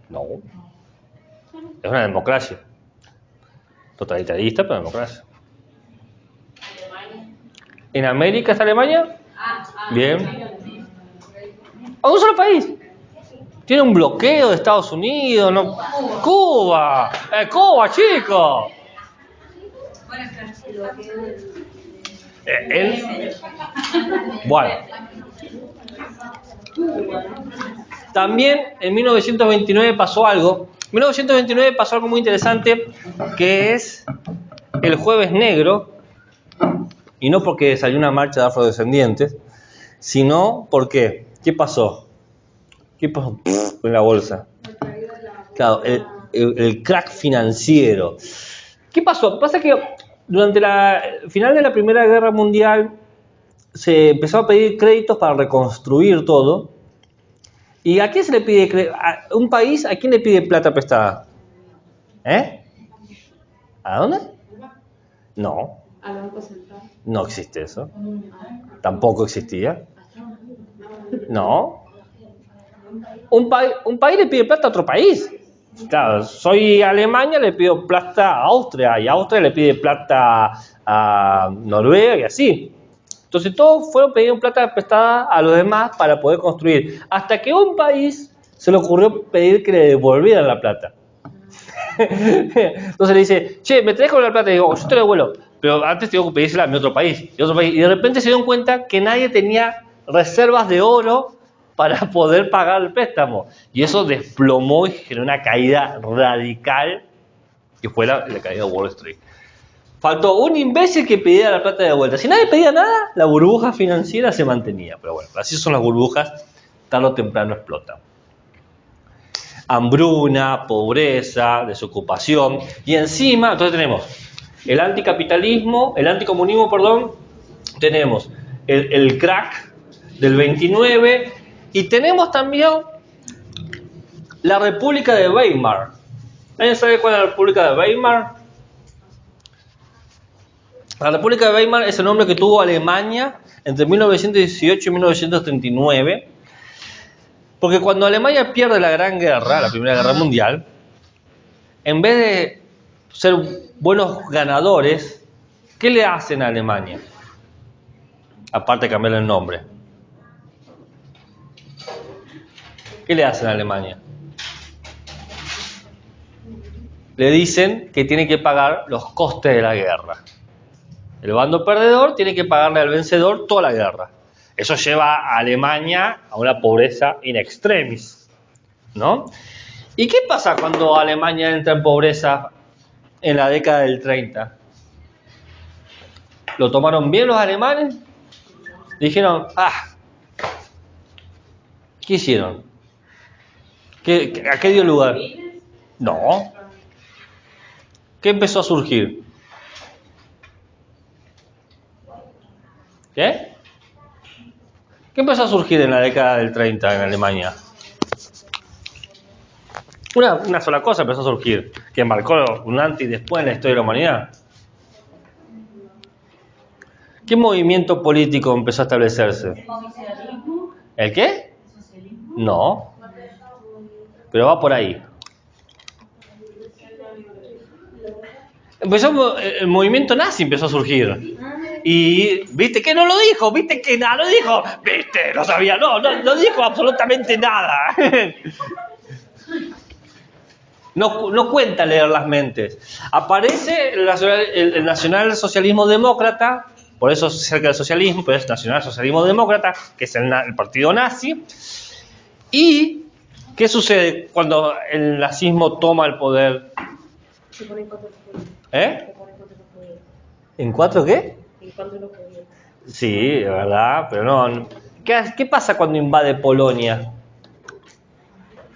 No. Es una democracia. Totalitarista, pero democracia. ¿En América está Alemania? Bien. ¿A un solo país? Tiene un bloqueo de Estados Unidos, no. ¡Cuba! ¡Cuba, chicos! Bueno. También en 1929 pasó algo. En 1929 pasó algo muy interesante, que es el Jueves Negro, y no porque salió una marcha de afrodescendientes, sino porque, ¿qué pasó? ¿Qué pasó en la bolsa? Claro, el crack financiero. ¿Qué pasó? Pasa que durante el final de la Primera Guerra Mundial se empezó a pedir créditos para reconstruir todo. ¿Y a quién se le pide crédito? ¿A un país a quién le pide plata prestada? ¿A dónde? No. Al Banco Central. No existe eso. Tampoco existía. No. Un país le pide plata a otro país. Claro, soy Alemania, le pido plata a Austria, y Austria le pide plata a Noruega y así. Entonces todos fueron pidiendo plata prestada a los demás para poder construir. Hasta que a un país se le ocurrió pedir que le devolvieran la plata. Entonces le dice, che, me traes con la plata. Y digo, yo te la devuelvo. Pero antes tengo que pedírsela a mi otro país. Y de repente se dieron cuenta que nadie tenía reservas de oro para poder pagar el préstamo. Y eso desplomó y generó una caída radical, que fue la caída de Wall Street. Faltó un imbécil que pidiera la plata de vuelta. Si nadie pedía nada, la burbuja financiera se mantenía. Pero bueno, así son las burbujas, tarde o temprano explotan. Hambruna, pobreza, desocupación. Y encima, entonces tenemos el anticomunismo, tenemos el crack del 29 y tenemos también la República de Weimar, ¿Alguien sabe cuál es la República de Weimar? La República de Weimar es el nombre que tuvo Alemania entre 1918 y 1939, porque cuando Alemania pierde la Gran Guerra, la Primera Guerra Mundial, en vez de ser buenos ganadores, ¿qué le hacen a Alemania? Aparte de cambiarle el nombre. ¿Qué le hacen a Alemania? Le dicen que tiene que pagar los costes de la guerra. El bando perdedor tiene que pagarle al vencedor toda la guerra. Eso lleva a Alemania a una pobreza in extremis, ¿no? ¿Y qué pasa cuando Alemania entra en pobreza en la década del 30? ¿Lo tomaron bien los alemanes? Dijeron, ¿qué hicieron? ¿A qué dio lugar? No. ¿Qué empezó a surgir? ¿Qué? ¿Qué empezó a surgir en la década del 30 en Alemania? Una sola cosa empezó a surgir, que marcó un antes y después en la historia de la humanidad. ¿Qué movimiento político empezó a establecerse? ¿Socialismo? ¿El qué? ¿Socialismo? No, pero va por ahí. El movimiento nazi empezó a surgir. Y, ¿viste que no lo dijo? ¿Viste que nada lo dijo? ¿Viste? No sabía, no dijo absolutamente nada. No cuenta leer las mentes. Aparece el nacionalsocialismo demócrata, por eso es cerca del socialismo, pero es nacionalsocialismo demócrata, que es el partido nazi. ¿Y qué sucede cuando el nazismo toma el poder? Se ponen cuatro judíos. ¿Eh? Se ponen cuatro judíos. ¿En cuatro qué? Y cuatro los judíos. Sí, de verdad, pero no. ¿Qué pasa cuando invade Polonia?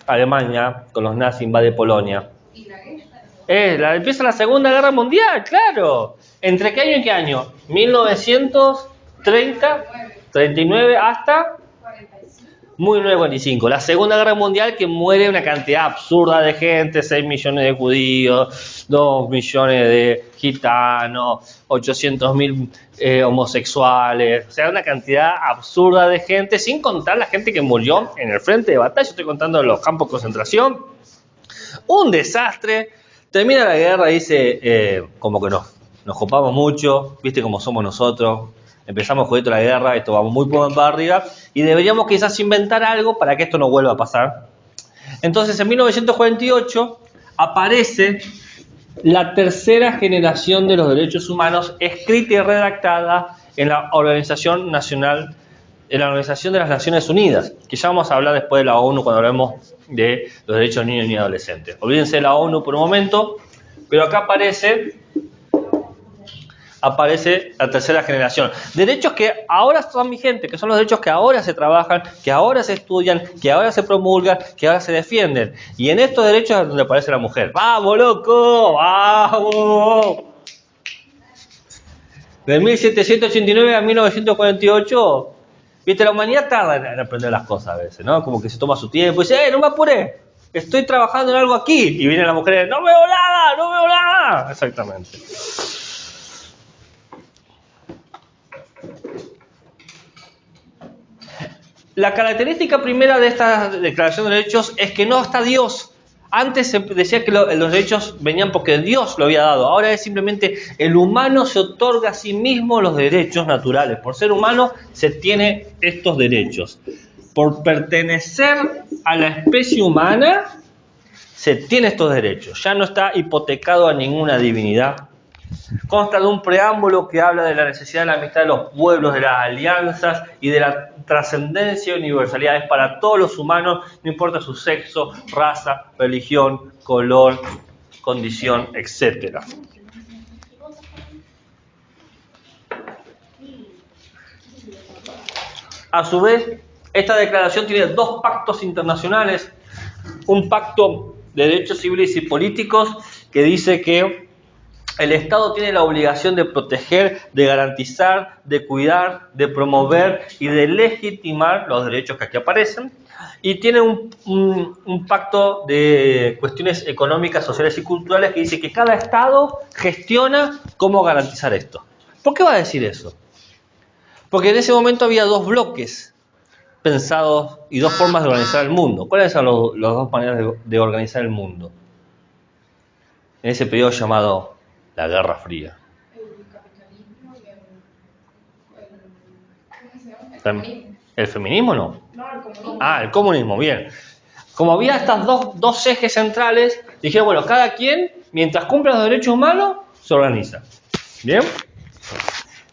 Alemania, con los nazis, invade Polonia. ¿Y la guerra? Empieza la Segunda Guerra Mundial, claro. ¿Entre qué año y qué año? 1930, 39 hasta 1945. La Segunda Guerra Mundial, que muere una cantidad absurda de gente, 6 millones de judíos, 2 millones de gitanos, 800.000 homosexuales, o sea, una cantidad absurda de gente, sin contar la gente que murió en el frente de batalla. Estoy contando los campos de concentración. Un desastre. Termina la guerra y dice, como que nos copamos mucho, viste cómo somos nosotros. Empezamos jodiendo la guerra, esto vamos muy para arriba y deberíamos quizás inventar algo para que esto no vuelva a pasar. Entonces en 1948 aparece la tercera generación de los derechos humanos escrita y redactada en la Organización Nacional, en la Organización de las Naciones Unidas, que ya vamos a hablar después de la ONU cuando hablemos de los derechos de niños y adolescentes. Olvídense de la ONU por un momento, pero acá aparece la tercera generación. Derechos que ahora son vigentes, que son los derechos que ahora se trabajan, que ahora se estudian, que ahora se promulgan, que ahora se defienden. Y en estos derechos es donde aparece la mujer. ¡Vamos, loco! ¡Vamos! De 1789 a 1948, viste, la humanidad tarda en aprender las cosas a veces, ¿no? Como que se toma su tiempo y dice, no me apuré, estoy trabajando en algo aquí. Y viene la mujer, no veo nada. Exactamente. La característica primera de esta declaración de derechos es que no está Dios. Antes se decía que los derechos venían porque Dios lo había dado. Ahora es simplemente el humano se otorga a sí mismo los derechos naturales. Por ser humano se tiene estos derechos. Por pertenecer a la especie humana se tiene estos derechos. Ya no está hipotecado a ninguna divinidad. Consta de un preámbulo que habla de la necesidad de la amistad de los pueblos, de las alianzas y de la trascendencia y universalidad. Es para todos los humanos, no importa su sexo, raza, religión, color, condición, etc. A su vez, esta declaración tiene dos pactos internacionales. Un pacto de derechos civiles y políticos que dice que el Estado tiene la obligación de proteger, de garantizar, de cuidar, de promover y de legitimar los derechos que aquí aparecen. y tiene un pacto de cuestiones económicas, sociales y culturales que dice que cada Estado gestiona cómo garantizar esto. ¿Por qué va a decir eso? Porque en ese momento había dos bloques pensados y dos formas de organizar el mundo. ¿Cuáles son las dos maneras de organizar el mundo? En ese periodo llamado la Guerra Fría. El capitalismo y ¿cómo se llama? El comunismo. ¿El feminismo no? No, el comunismo. Ah, el comunismo, bien. Como había estas dos ejes centrales, dijeron, bueno, cada quien, mientras cumpla los derechos humanos, se organiza. ¿Bien?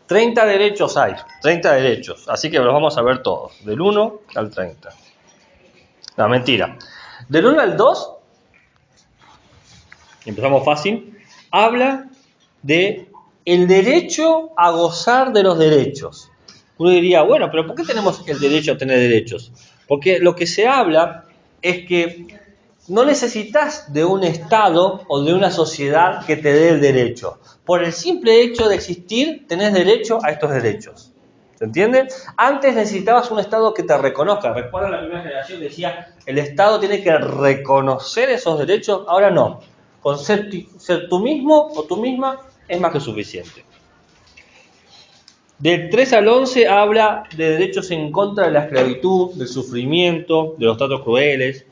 30 derechos hay, 30 derechos, así que los vamos a ver todos, del 1 al 30. No, mentira. Del 1 al 2, empezamos fácil, habla de el derecho a gozar de los derechos. Uno diría, bueno, pero ¿por qué tenemos el derecho a tener derechos? Porque lo que se habla es que no necesitas de un Estado o de una sociedad que te dé el derecho. Por el simple hecho de existir, tenés derecho a estos derechos. ¿Se entiende? Antes necesitabas un Estado que te reconozca. Recuerda la primera generación que decía, el Estado tiene que reconocer esos derechos. Ahora no. Con ser tú mismo o tú misma es más que suficiente. Del 3 al 11 habla de derechos en contra de la esclavitud, del sufrimiento, de los tratos crueles.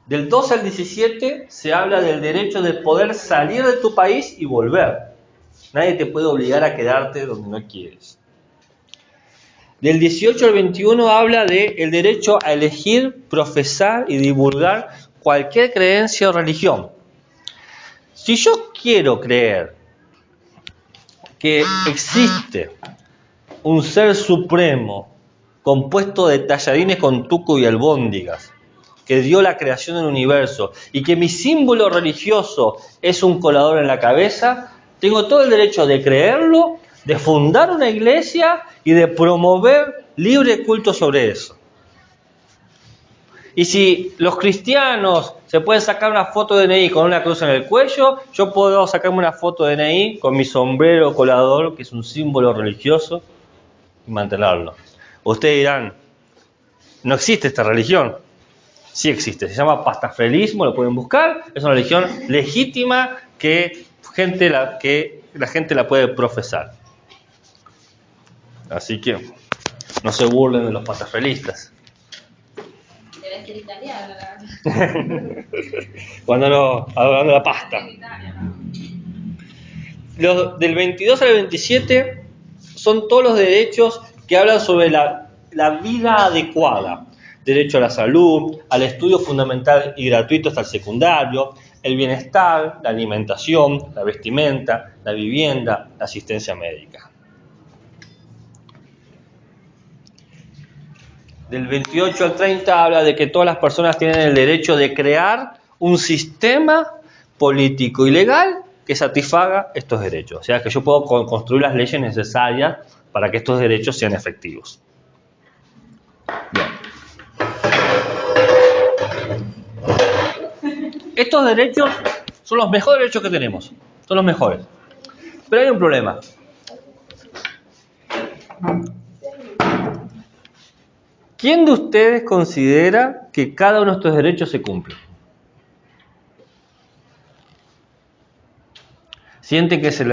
Del 12 al 17 se habla del derecho de poder salir de tu país y volver. Nadie te puede obligar a quedarte donde no quieres. Del 18 al 21 habla del derecho a elegir, profesar y divulgar cualquier creencia o religión. Si yo quiero creer que existe un ser supremo compuesto de tallarines con tuco y albóndigas, que dio la creación del universo, y que mi símbolo religioso es un colador en la cabeza, tengo todo el derecho de creerlo, de fundar una iglesia y de promover libre culto sobre eso. Y si los cristianos se pueden sacar una foto de DNI con una cruz en el cuello, yo puedo sacarme una foto de DNI con mi sombrero colador, que es un símbolo religioso, y mantenerlo. Ustedes dirán, no existe esta religión. Sí existe, se llama pastafrelismo, lo pueden buscar, es una religión legítima que la gente la puede profesar. Así que no se burlen de los pastafrelistas. Debe ser italiano, la verdad. Cuando no, hablando de la pasta. Del 22 al 27 son todos los derechos que hablan sobre la vida adecuada. Derecho a la salud, al estudio fundamental y gratuito hasta el secundario, el bienestar, la alimentación, la vestimenta, la vivienda, la asistencia médica. Del 28 al 30 habla de que todas las personas tienen el derecho de crear un sistema político y legal que satisfaga estos derechos. O sea, que yo puedo construir las leyes necesarias para que estos derechos sean efectivos. Bien. Estos derechos son los mejores derechos que tenemos. Son los mejores. Pero hay un problema. ¿Quién de ustedes considera que cada uno de estos derechos se cumple? ¿Sienten que se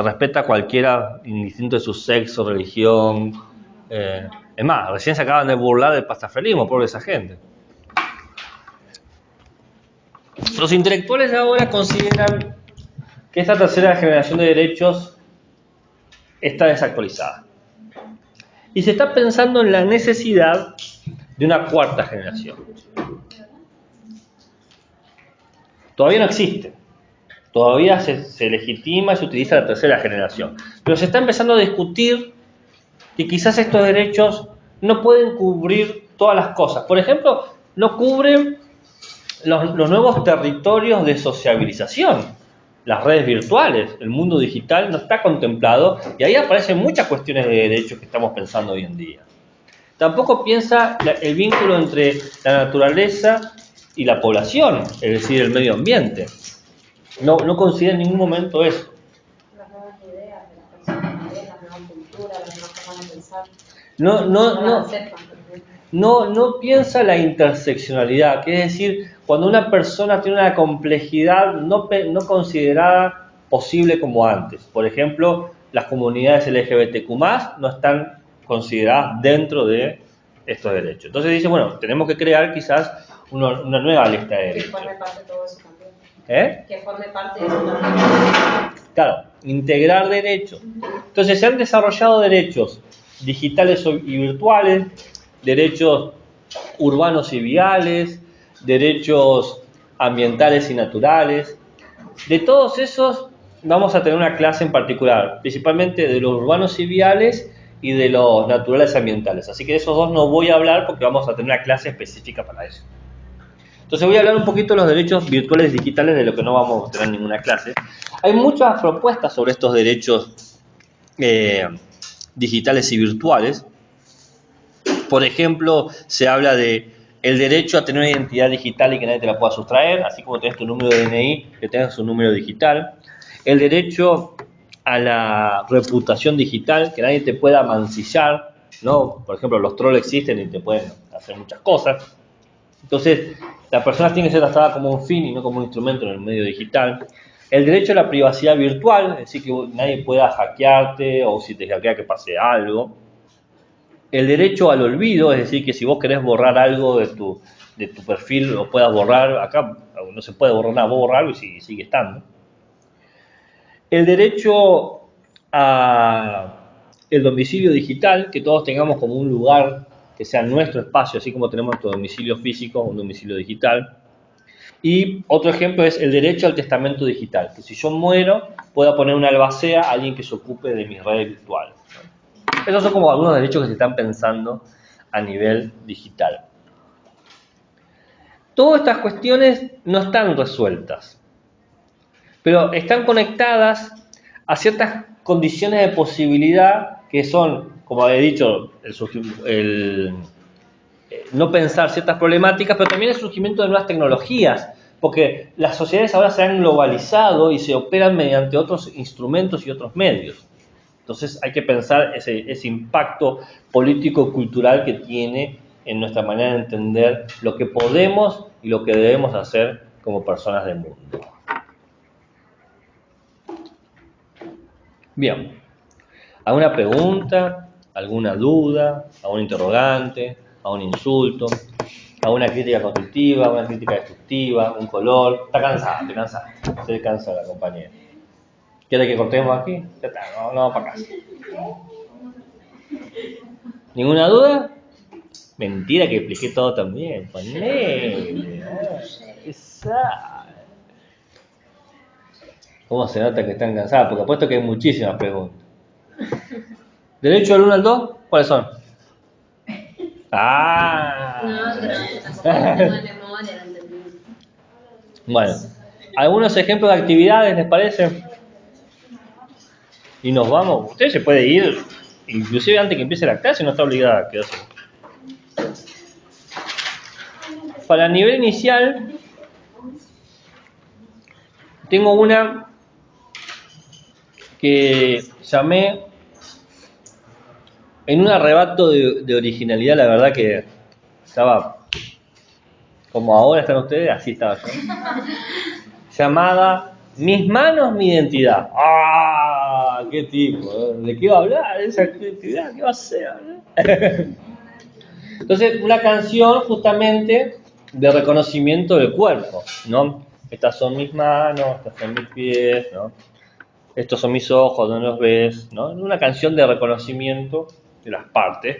respeta a cualquiera indistinto de su sexo, religión? Es más, recién se acaban de burlar del pastafrelismo, pobre esa gente. Los intelectuales de ahora consideran que esta tercera generación de derechos está desactualizada. Y se está pensando en la necesidad de una cuarta generación. Todavía no existe. Todavía se legitima y se utiliza la tercera generación. Pero se está empezando a discutir que quizás estos derechos no pueden cubrir todas las cosas. Por ejemplo, no cubren los nuevos territorios de sociabilización, las redes virtuales, el mundo digital no está contemplado y ahí aparecen muchas cuestiones de derechos que estamos pensando hoy en día. Tampoco piensa el vínculo entre la naturaleza y la población, es decir, el medio ambiente. No considera en ningún momento eso. Las nuevas ideas de las personas, las nuevas culturas, las nuevas formas de pensar. No. no piensa la interseccionalidad, que es decir, cuando una persona tiene una complejidad no considerada posible como antes. Por ejemplo, las comunidades LGBTQ+, no están consideradas dentro de estos derechos. Entonces dice, bueno, tenemos que crear quizás una nueva lista de Que derechos. forme parte de todo eso también. ¿Eh? Que forme parte de eso también. Claro, integrar derechos. Entonces se han desarrollado derechos digitales y virtuales, derechos urbanos y viales, derechos ambientales y naturales. De todos esos vamos a tener una clase en particular, principalmente de los urbanos y viales y de los naturales y ambientales. Así que de esos dos no voy a hablar porque vamos a tener una clase específica para eso. Entonces voy a hablar un poquito de los derechos virtuales digitales, de lo que no vamos a tener ninguna clase. Hay muchas propuestas sobre estos derechos digitales y virtuales. Por ejemplo, se habla de el derecho a tener una identidad digital y que nadie te la pueda sustraer, así como tenés tu número de DNI, que tengas un número digital. El derecho a la reputación digital, que nadie te pueda mancillar, ¿no? Por ejemplo, los trolls existen y te pueden hacer muchas cosas. Entonces, la persona tiene que ser tratada como un fin y no como un instrumento en el medio digital. El derecho a la privacidad virtual, es decir, que nadie pueda hackearte o si te hackea que pase algo. El derecho al olvido, es decir, que si vos querés borrar algo de tu perfil, lo puedas borrar. Acá no se puede borrar nada, vos borrar algo y sigue estando. El derecho a el domicilio digital, que todos tengamos como un lugar que sea nuestro espacio, así como tenemos nuestro domicilio físico, un domicilio digital. Y otro ejemplo es el derecho al testamento digital, que si yo muero pueda poner una albacea a alguien que se ocupe de mis redes virtuales. Esos son como algunos derechos que se están pensando a nivel digital. Todas estas cuestiones no están resueltas, pero están conectadas a ciertas condiciones de posibilidad que son, como había dicho, el no pensar ciertas problemáticas, pero también el surgimiento de nuevas tecnologías, porque las sociedades ahora se han globalizado y se operan mediante otros instrumentos y otros medios. Entonces hay que pensar ese impacto político-cultural que tiene en nuestra manera de entender lo que podemos y lo que debemos hacer como personas del mundo. Bien, ¿alguna pregunta? ¿Alguna duda? ¿Algún interrogante? ¿Algún insulto? ¿Alguna crítica constructiva? ¿Alguna crítica destructiva? ¿Un color? Está cansada, te cansa. Se cansa la compañera. ¿Quiere que cortemos aquí? Ya está, no vamos para casa. ¿Ninguna duda? Mentira que expliqué todo también. Ponele. ¿Cómo se nota que están cansadas? Porque apuesto que hay muchísimas preguntas. ¿Derecho del 1 al 2? ¿Cuáles son? No, pero tampoco tengo de memoria, lo entendí. Bueno, algunos ejemplos de actividades, ¿les parece? Y nos vamos. Usted se puede ir, inclusive antes que empiece la clase, no está obligada a quedarse. Para el nivel inicial, tengo una que llamé en un arrebato de originalidad. La verdad que estaba como ahora están ustedes, así estaba yo. Llamada Mis manos, mi identidad. ¡Ah! ¡Qué tipo! ¿De qué va a hablar esa actividad? ¿Qué va a hacer? Entonces, una canción justamente de reconocimiento del cuerpo, ¿no? Estas son mis manos, estos son mis pies, ¿no? Estos son mis ojos, no los ves, ¿no? Una canción de reconocimiento de las partes,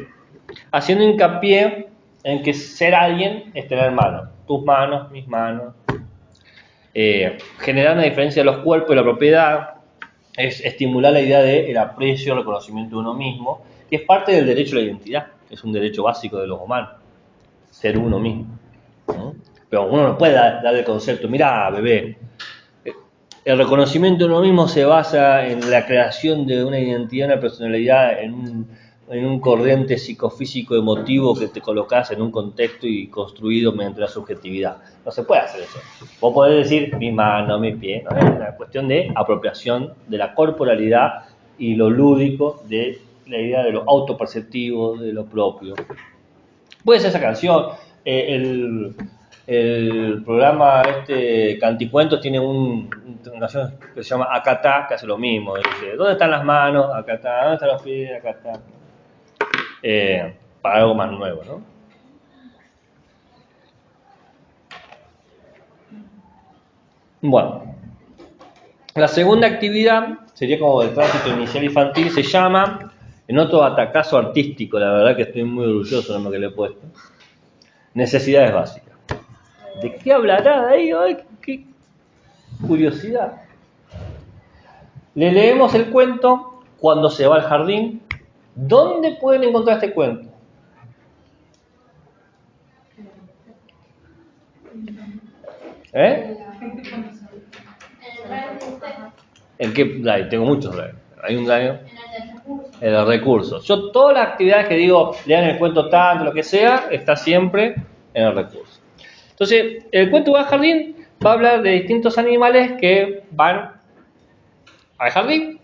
haciendo hincapié en que ser alguien es tener manos. Tus manos, mis manos. Generar una diferencia de los cuerpos y la propiedad es estimular la idea del aprecio, el reconocimiento de uno mismo, que es parte del derecho a la identidad, que es un derecho básico de los humanos, ser uno mismo, ¿no? Pero uno no puede dar el concepto, mirá, bebé, el reconocimiento de uno mismo se basa en la creación de una identidad, una personalidad, en un corriente psicofísico emotivo que te colocas en un contexto y construido mediante la subjetividad. No se puede hacer eso. Vos podés decir mi mano, mi pie, ¿no? Es una cuestión de apropiación de la corporalidad y lo lúdico de la idea de lo autoperceptivo, de lo propio. Puede ser esa canción. El programa Canticuentos tiene una canción que se llama Acatá, que hace lo mismo. Dice, ¿dónde están las manos? Acatá. ¿Dónde están los pies? Acatá. Para algo más nuevo, ¿no? Bueno, la segunda actividad sería como el tránsito inicial infantil, se llama, en otro atacazo artístico, la verdad que estoy muy orgulloso de lo que le he puesto, necesidades básicas. ¿De qué hablará de ahí? Ay, qué curiosidad. Le leemos el cuento Cuando se va al jardín. ¿Dónde pueden encontrar este cuento? ¿En qué drive? Tengo muchos drive. Hay un drive en los recursos. Yo todas las actividades que digo, lean el cuento tanto, lo que sea, está siempre en el recurso. Entonces, el cuento va al jardín va a hablar de distintos animales que van al jardín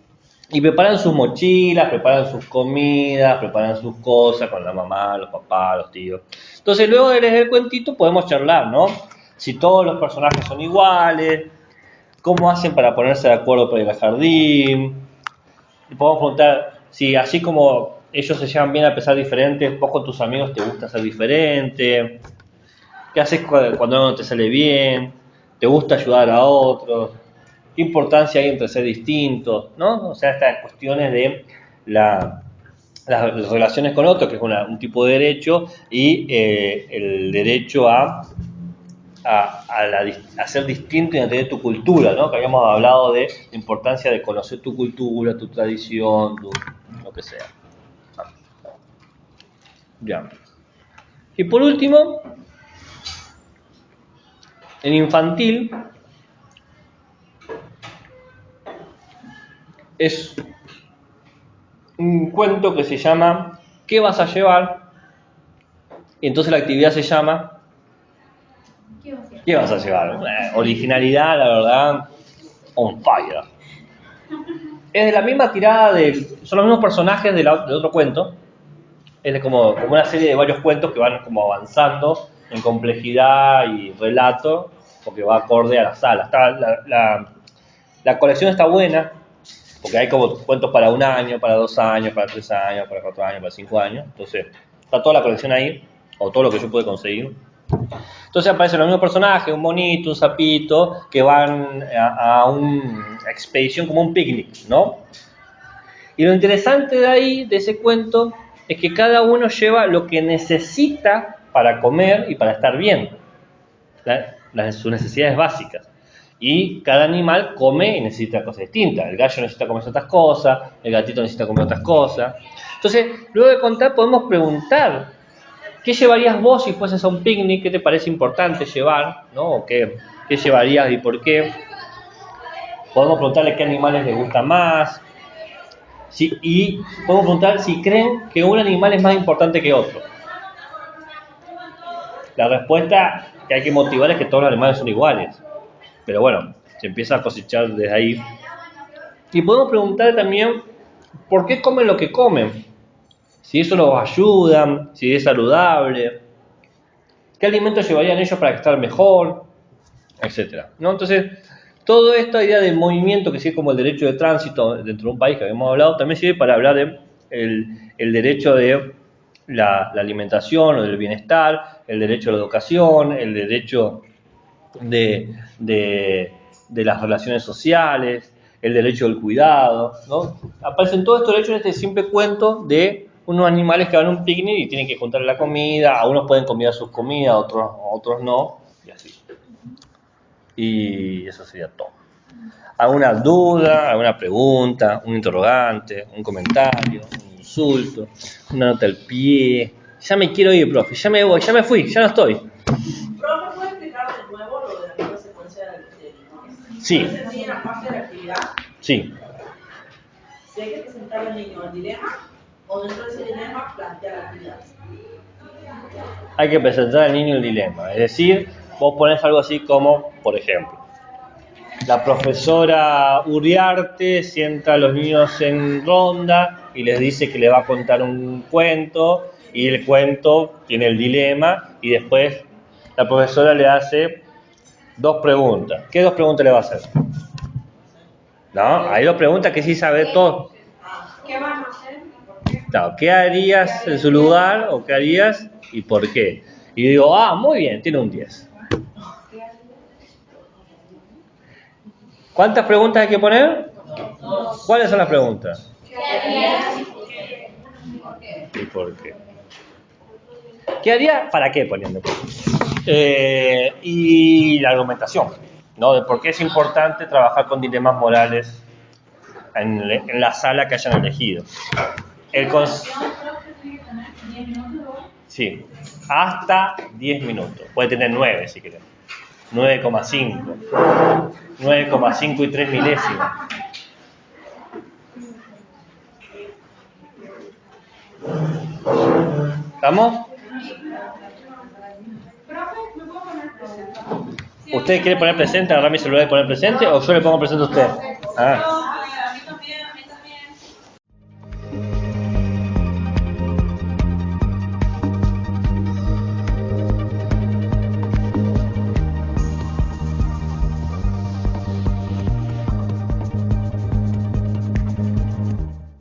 y preparan sus mochilas, preparan sus comidas, preparan sus cosas con la mamá, los papás, los tíos. Entonces, luego de leer el cuentito podemos charlar, ¿no? Si todos los personajes son iguales, cómo hacen para ponerse de acuerdo para ir al jardín. Y podemos preguntar si así como ellos se llevan bien a pesar diferentes, vos con tus amigos te gusta ser diferente. ¿Qué haces cuando algo no te sale bien? ¿Te gusta ayudar a otros? ¿Qué importancia hay entre ser distintos? ¿No? O sea, estas cuestiones de las relaciones con otros, que es un tipo de derecho, y el derecho a ser distinto y a tener tu cultura, ¿no? Que habíamos hablado de la importancia de conocer tu cultura, tu tradición, lo que sea. Ya. Y por último, en infantil es un cuento que se llama ¿Qué vas a llevar? Y entonces la actividad se llama ¿Qué vas a llevar? Originalidad, la verdad, on fire. Es de la misma tirada son los mismos personajes del otro cuento. Es como una serie de varios cuentos que van como avanzando en complejidad y relato, porque va acorde a la sala. La colección está buena, porque hay como cuentos para 1 año, para 2 años, para 3 años, para 4 años, para 5 años. Entonces, está toda la colección ahí, o todo lo que yo pude conseguir. Entonces aparecen los mismos personajes, un monito, un sapito, que van a una expedición como un picnic, ¿no? Y lo interesante de ahí, de ese cuento, es que cada uno lleva lo que necesita para comer y para estar bien, sus necesidades básicas. Y cada animal come y necesita cosas distintas. El gallo necesita comer otras cosas, el gatito necesita comer otras cosas. Entonces, luego de contar, podemos preguntar, ¿qué llevarías vos si fueses a un picnic? ¿Qué te parece importante llevar? ¿No? ¿O qué llevarías y por qué? Podemos preguntarle qué animales les gusta más. Y podemos preguntar si creen que un animal es más importante que otro. La respuesta que hay que motivar es que todos los animales son iguales. Pero bueno, se empieza a cosechar desde ahí. Y podemos preguntar también por qué comen lo que comen. Si eso los ayuda, si es saludable, qué alimentos llevarían ellos para estar mejor, etcétera, ¿no? Entonces, toda esta idea de movimiento que sirve como el derecho de tránsito dentro de un país que habíamos hablado, también sirve para hablar de el derecho de la alimentación o del bienestar, el derecho a la educación, el derecho de las relaciones sociales, el derecho al cuidado, ¿no? Aparecen todos estos derechos en este simple cuento de unos animales que van a un picnic y tienen que juntar la comida, a unos pueden comer sus comidas, a otros no, y así. Y eso sería todo. ¿Alguna duda, alguna pregunta, un interrogante, un comentario, un insulto, una nota al pie? Ya me quiero ir, profe, ya me voy, ya me fui, ya no estoy. Profe, ¿puede explicar de nuevo lo de la misma secuencia del niño? Sí. ¿Es sencilla la fase de la actividad? Sí. Si hay que presentar al niño el dilema, o dentro de ese dilema plantear la actividad. Hay que presentar al niño el dilema, es decir, vos ponés algo así como, por ejemplo, la profesora Uriarte sienta a los niños en ronda y les dice que le va a contar un cuento y el cuento tiene el dilema y después la profesora le hace 2 preguntas. ¿Qué 2 preguntas le va a hacer? No, hay 2 preguntas que sí sabe todo. ¿Qué van a hacer y por qué? Claro, ¿qué harías en su lugar o qué harías y por qué? Y digo, muy bien, tiene un 10. ¿Cuántas preguntas hay que poner? 2. ¿Cuáles son las preguntas? ¿Qué harías? ¿Y por qué? ¿Qué haría? ¿Para qué poniendo? Y la argumentación, ¿no? De por qué es importante trabajar con dilemas morales en la sala que hayan elegido. Sí, hasta 10 minutos. Puede tener 9 si querés. 9,5. 9,5 y 3 milésimas. ¿Estamos? ¿Usted quiere poner presente? ¿Agarrar mi celular y poner presente? ¿O yo le pongo presente a usted?